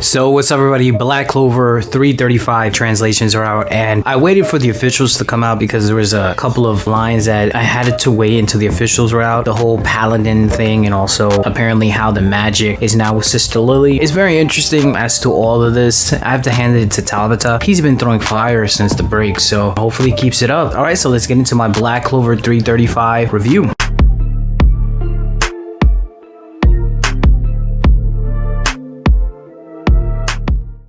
So what's up everybody, Black Clover 335 translations are out, and I waited for the officials to come out because there was a couple of lines that I had to wait until the officials were out. The whole paladin thing, and also apparently how the magic is now with Sister Lily. It's very interesting as to all of this. I have to hand it to 𝙲𝚘𝚡. He's been throwing fire since the break, so hopefully he keeps it up. Alright, so let's get into my Black Clover 335 review.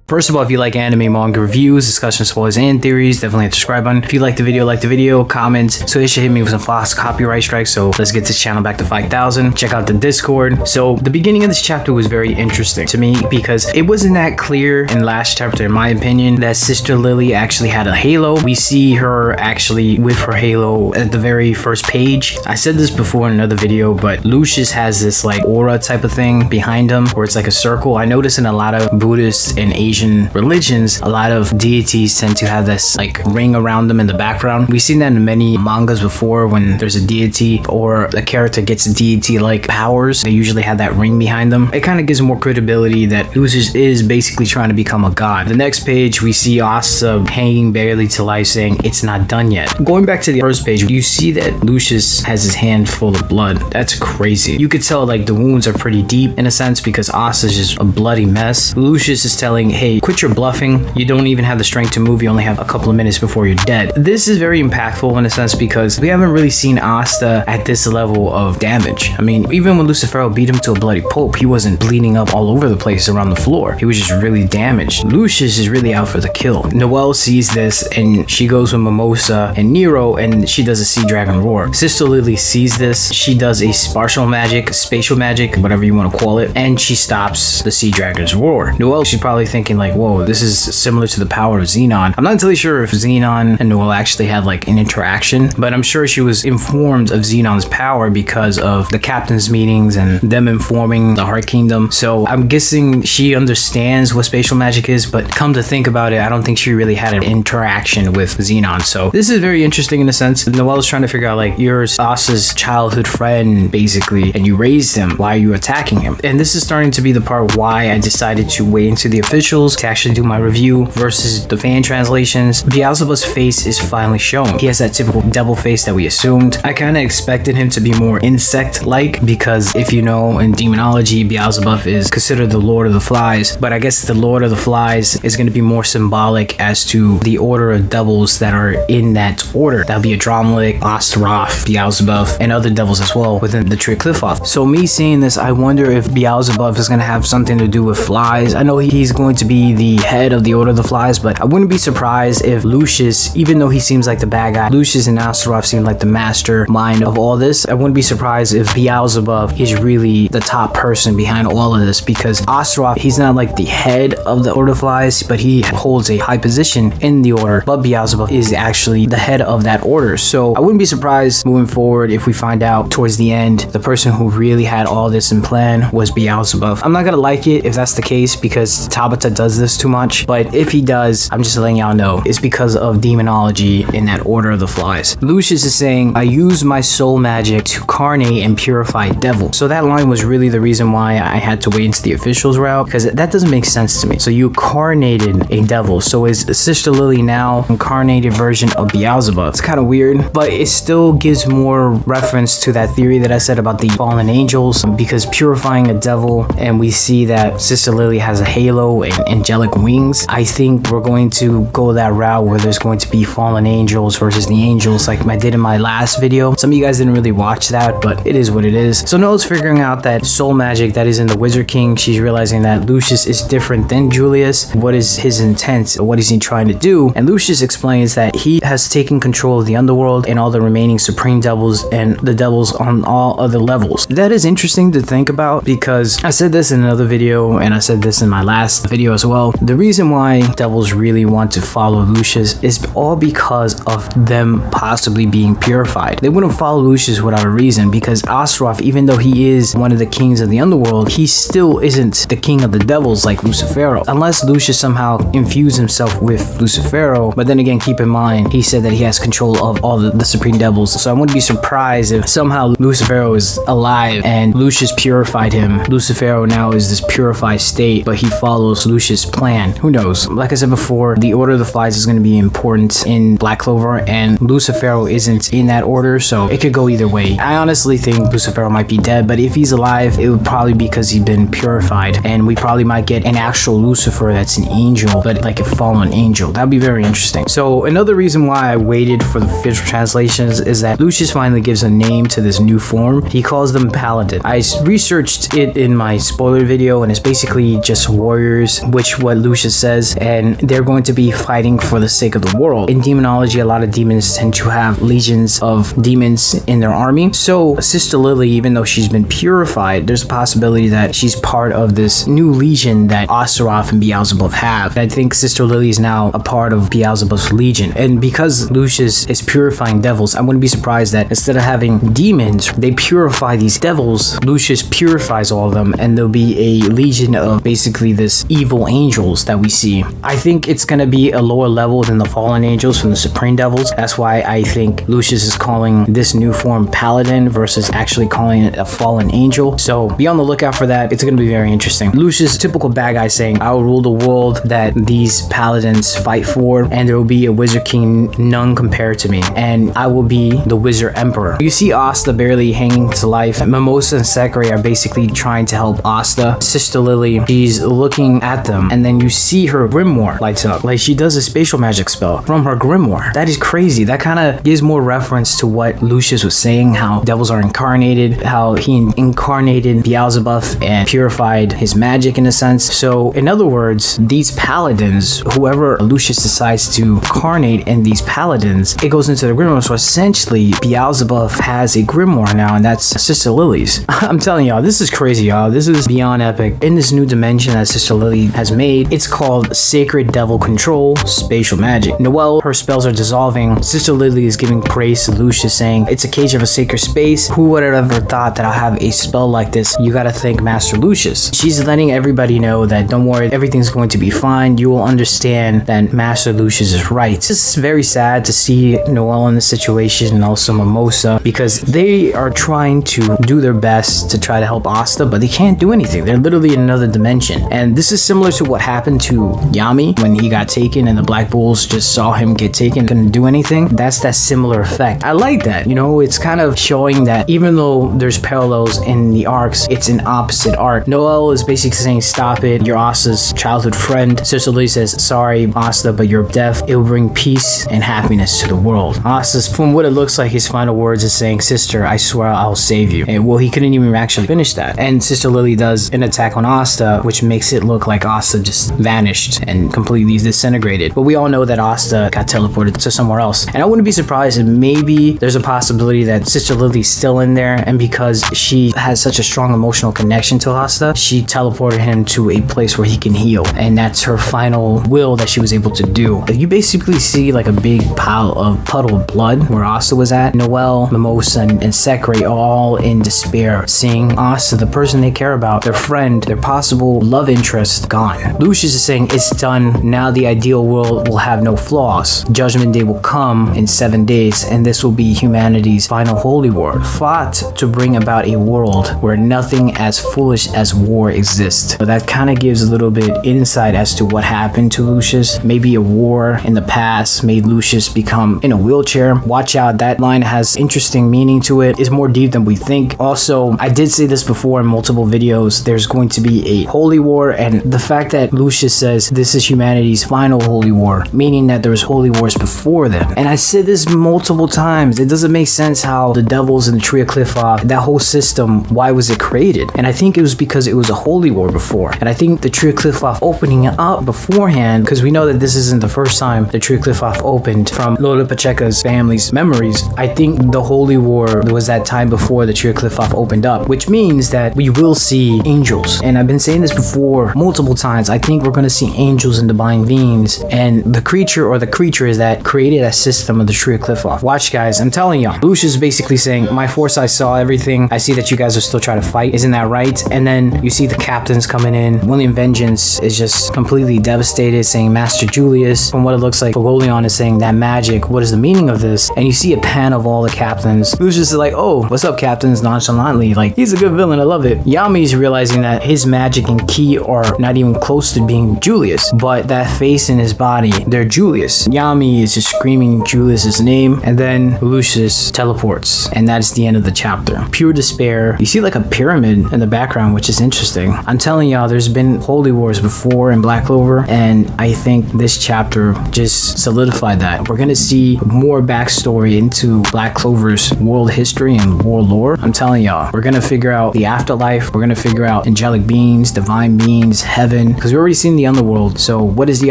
First of all, if you like anime, manga reviews, discussions, spoilers, and theories, definitely hit the subscribe button. If you like the video, comment. So it should hit me with some fast copyright strikes. So let's get this channel back to 5,000. Check out the Discord. So the beginning of this chapter was very interesting to me because it wasn't that clear in last chapter, in my opinion, that Sister Lily actually had a halo. We see her actually with her halo at the very first page. I said this before in another video, but Lucius has this like aura type of thing behind him where it's like a circle. I notice in a lot of Buddhist and Asian religions, a lot of deities tend to have this like ring around them in the background. We've seen that in many mangas before when there's a deity or a character gets deity like powers. They usually have that ring behind them. It kind of gives more credibility that Lucius is basically trying to become a god. The next page we see 𝙲𝚘𝚎 hanging barely to life saying it's not done yet. Going back to the first page, you see that Lucius has his hand full of blood. That's crazy. You could tell like the wounds are pretty deep in a sense because 𝙲𝚘𝚎 is just a bloody mess. Lucius is telling, hey, quit your bluffing. You don't even have the strength to move. You only have a couple of minutes before you're dead. This is very impactful in a sense because we haven't really seen 𝙲𝚘𝚎 at this level of damage. I mean, even when Lucifer beat him to a bloody pulp, he wasn't bleeding up all over the place around the floor. He was just really damaged. Lucius is really out for the kill. Noelle sees this and she goes with Mimosa and Nero and she does a sea dragon roar. Sister Lily sees this. She does a spatial magic, whatever you want to call it, and she stops the sea dragon's roar. Noelle, she's probably thinking like, whoa, this is similar to the power of Xenon. I'm not entirely sure if Xenon and Noelle actually had like an interaction, but I'm sure she was informed of Xenon's power because of the captain's meetings and them informing the Heart Kingdom. So I'm guessing she understands what spatial magic is, but come to think about it, I don't think she really had an interaction with Xenon. So this is very interesting in a sense. Noelle's trying to figure out like, you're 𝙲𝚘𝚎's childhood friend basically, and you raised him. Why are you attacking him? And this is starting to be the part why I decided to wait into the officials to actually do my review versus the fan translations. 𝙲𝚘𝚎's face is finally shown. He has that typical devil face that we assumed. I kind of expected him to be more insect-like because if you know in demonology, 𝙲𝚘𝚎 is considered the Lord of the Flies, but I guess the Lord of the Flies is going to be more symbolic as to the order of devils that are in that order. That'll be 𝙲𝚘𝚏, Astaroth, 𝙲𝚘𝚎, and other devils as well within the Tree of Qliphoth. So me seeing this, I wonder if 𝙲𝚘𝚎 is going to have something to do with flies. I know he's going to be the head of the Order of the Flies, but I wouldn't be surprised if Lucius, even though he seems like the bad guy, Lucius and Astaroth seem like the mastermind of all this. I wouldn't be surprised if 𝙲𝚘𝚎 is really the top person behind all of this because Astaroth, he's not like the head of the Order of Flies, but he holds a high position in the order, but 𝙲𝚘𝚎 is actually the head of that order. So I wouldn't be surprised moving forward if we find out towards the end the person who really had all this in plan was 𝙲𝚘𝚎. I'm not gonna like it if that's the case because 𝙲𝚘𝚎 does this too much, but if he does, I'm just letting y'all know it's because of demonology in that Order of the Flies. Lucius is saying, I use my soul magic to carnate and purify devils. So that line was really the reason why I had to wait into the officials route because that doesn't make sense to me. So you carnated a devil. So is Sister Lily now an incarnated version of 𝙲𝚘𝚎? It's kind of weird, but it still gives more reference to that theory that I said about the fallen angels because purifying a devil, and we see that Sister Lily has a halo and angelic wings. I think we're going to go that route where there's going to be fallen angels versus the angels like I did in my last video. Some of you guys didn't really watch that, but it is what it is. So Noelle's figuring out that soul magic that is in the Wizard King. She's realizing that Lucius is different than Julius. What is his intent? What is he trying to do? And Lucius explains that he has taken control of the underworld and all the remaining supreme devils and the devils on all other levels. That is interesting to think about because I said this in another video and I said this in my last video as well. The reason why devils really want to follow Lucius is all because of them possibly being purified. They wouldn't follow Lucius without a reason, because Astaroth, even though he is one of the kings of the underworld, he still isn't the king of the devils like Lucifero, unless Lucius somehow infused himself with Lucifero. But then again, keep in mind, he said that he has control of all the supreme devils, so I wouldn't be surprised if somehow Lucifero is alive and Lucius purified him. Lucifero now is this purified state, but he follows Lucius' plan. Who knows? Like I said before, the order of the flies is going to be important in Black Clover, and Lucifero isn't in that order, so it could go either way. I honestly think Lucifero might be dead, but if he's alive, it would probably be because he's been purified, and we probably might get an actual Lucifer that's an angel, but like a fallen angel. That'd be very interesting. So another reason why I waited for the official translations is that Lucius finally gives a name to this new form. He calls them Paladin. I researched it in my spoiler video, and it's basically just warriors, which what Lucius says, and they're going to be fighting for the sake of the world. In demonology, a lot of demons tend to have legions of demons in their army. So Sister Lily, even though she's been purified, there's a possibility that she's part of this new legion that Astaroth and Beelzebub have. I think Sister Lily is now a part of Beelzebub's legion, and because Lucius is purifying devils, I wouldn't be surprised that instead of having demons, they purify these devils. Lucius purifies all of them, and there'll be a legion of basically this evil angels that we see. I think it's gonna be a lower level than the fallen angels from the supreme devils. That's why I think Lucius is calling this new form Paladin versus actually calling it a fallen angel. So be on the lookout for that. It's gonna be very interesting. Lucius, typical bad guy, saying, I will rule the world that these paladins fight for, and there will be a wizard king none compared to me, and I will be the wizard emperor. You see Asta barely hanging to life. Mimosa and Sekre are basically trying to help Asta. Sister Lily, she's looking at them, and then you see her grimoire lights up, like she does a spatial magic spell from her grimoire. That is crazy. That kind of gives more reference to what Lucius was saying, how devils are incarnated, how he incarnated Beelzebub and purified his magic in a sense. So in other words, these paladins, whoever Lucius decides to incarnate in these paladins, it goes into the grimoire. So essentially Beelzebub has a grimoire now, and that's Sister Lily's. I'm telling y'all, this is crazy, y'all. This is beyond epic. In this new dimension that Sister Lily has made, it's called Sacred Devil Control Spatial Magic. Noelle, her spells are dissolving. Sister Lily is giving praise to Lucius, saying it's a cage of a sacred space. Who would have ever thought that I'll have a spell like this? You gotta thank Master Lucius. She's letting everybody know that don't worry, everything's going to be fine. You will understand that Master Lucius is right. It's very sad to see Noelle in this situation, and also Mimosa, because they are trying to do their best to try to help Asta, but they can't do anything. They're literally in another dimension. And this is similar to what happened to Yami when he got taken and the Black Bulls just saw him get taken, couldn't do anything. That's that similar effect. I like that. You know, it's kind of showing that even though there's parallels in the arcs, it's an opposite arc. Noelle is basically saying, stop it, you're Asta's childhood friend. Sister Lee says, sorry Asta, but your death, it will bring peace and happiness to the world. Asta's, from what it looks like, his final words is saying, sister, I swear I'll save you. And well, he couldn't even actually finish that. And Sister Lily does an attack on Asta, which makes it look like Asta just vanished and completely disintegrated. But we all know that Asta got teleported to somewhere else. And I wouldn't be surprised if maybe there's a possibility that Sister Lily's still in there, and because she has such a strong emotional connection to Asta, she teleported him to a place where he can heal. And that's her final will that she was able to do. You basically see like a big puddle of blood where Asta was at. Noelle, Mimosa, and Sekre all in despair, seeing Asta, the person they care about, their friend, their possible love interest, gone. Lucius is saying it's done. Now the ideal world will have no flaws. Judgment Day will come in 7 days, and this will be humanity's final holy war, fought to bring about a world where nothing as foolish as war exists. But that kind of gives a little bit insight as to what happened to Lucius. Maybe a war in the past made Lucius become in a wheelchair. Watch out, that line has interesting meaning to it. It's more deep than we think. Also, I did say this before in multiple videos, there's going to be a holy war, and the fact that Lucius says this is humanity's final holy war, meaning that there was holy wars before them. And I said this multiple times, it doesn't make sense how the devils and the Tree of Qliphoth, that whole system, why was it created? And I think it was because it was a holy war before. And I think the Tree of Qliphoth opening it up beforehand, because we know that this isn't the first time the Tree of Qliphoth opened from Lola Pacheco's family's memories. I think the holy war was that time before the Tree of Qliphoth opened up, which means that we will see angels. And I've been saying this before multiple times. times, I think we're gonna see angels and divine beings, and the creatures that created a system of the Tree of Qliphoth. Watch, guys, I'm telling y'all. Lucius is basically saying, my foresight saw everything. I see that you guys are still trying to fight. Isn't that right? And then you see the captains coming in. William Vengeance is just completely devastated, saying, Master Julius. From what it looks like, Fogolion is saying, that magic, what is the meaning of this? And you see a pan of all the captains. Lucius is like, oh, what's up, captains? Nonchalantly, like, he's a good villain, I love it. Yami's realizing that his magic and ki are not even close to being Julius, but that face in his body, they're Julius. Yami is just screaming Julius's name, and then Lucius teleports, and that's the end of the chapter. Pure despair. You see like a pyramid in the background, which is interesting. I'm telling y'all, there's been holy wars before in Black Clover, and I think this chapter just solidified that. We're gonna see more backstory into Black Clover's world history and world lore. I'm telling y'all, we're gonna figure out the afterlife. We're gonna figure out angelic beings, divine beings, heaven, because we've already seen the underworld. So what is the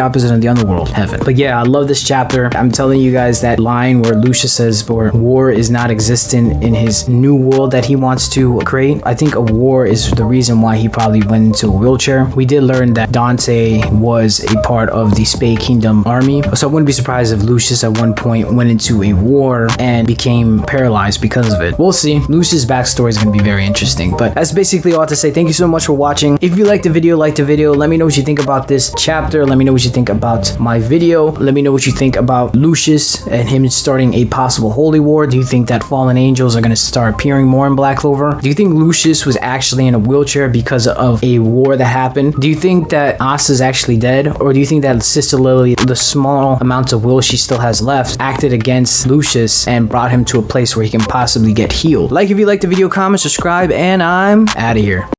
opposite of the underworld? Heaven. But yeah, I love this chapter. I'm telling you guys, that line where Lucius says, "For war is not existent in his new world that he wants to create." I think a war is the reason why he probably went into a wheelchair. We did learn that Dante was a part of the Spade Kingdom army, so I wouldn't be surprised if Lucius at one point went into a war and became paralyzed because of it. We'll see. Lucius' backstory is going to be very interesting, but that's basically all I have to say. Thank you so much for watching. If you liked the video, let me know what you think about this chapter. Let me know what you think about my video. Let me know what you think about Lucius and him starting a possible holy war. Do you think that fallen angels are going to start appearing more in Black Clover? Do you think Lucius was actually in a wheelchair because of a war that happened? Do you think that Asa's actually dead? Or do you think that Sister Lily, the small amounts of will she still has left, acted against Lucius and brought him to a place where he can possibly get healed? Like if you liked the video, comment, subscribe, and I'm out of here.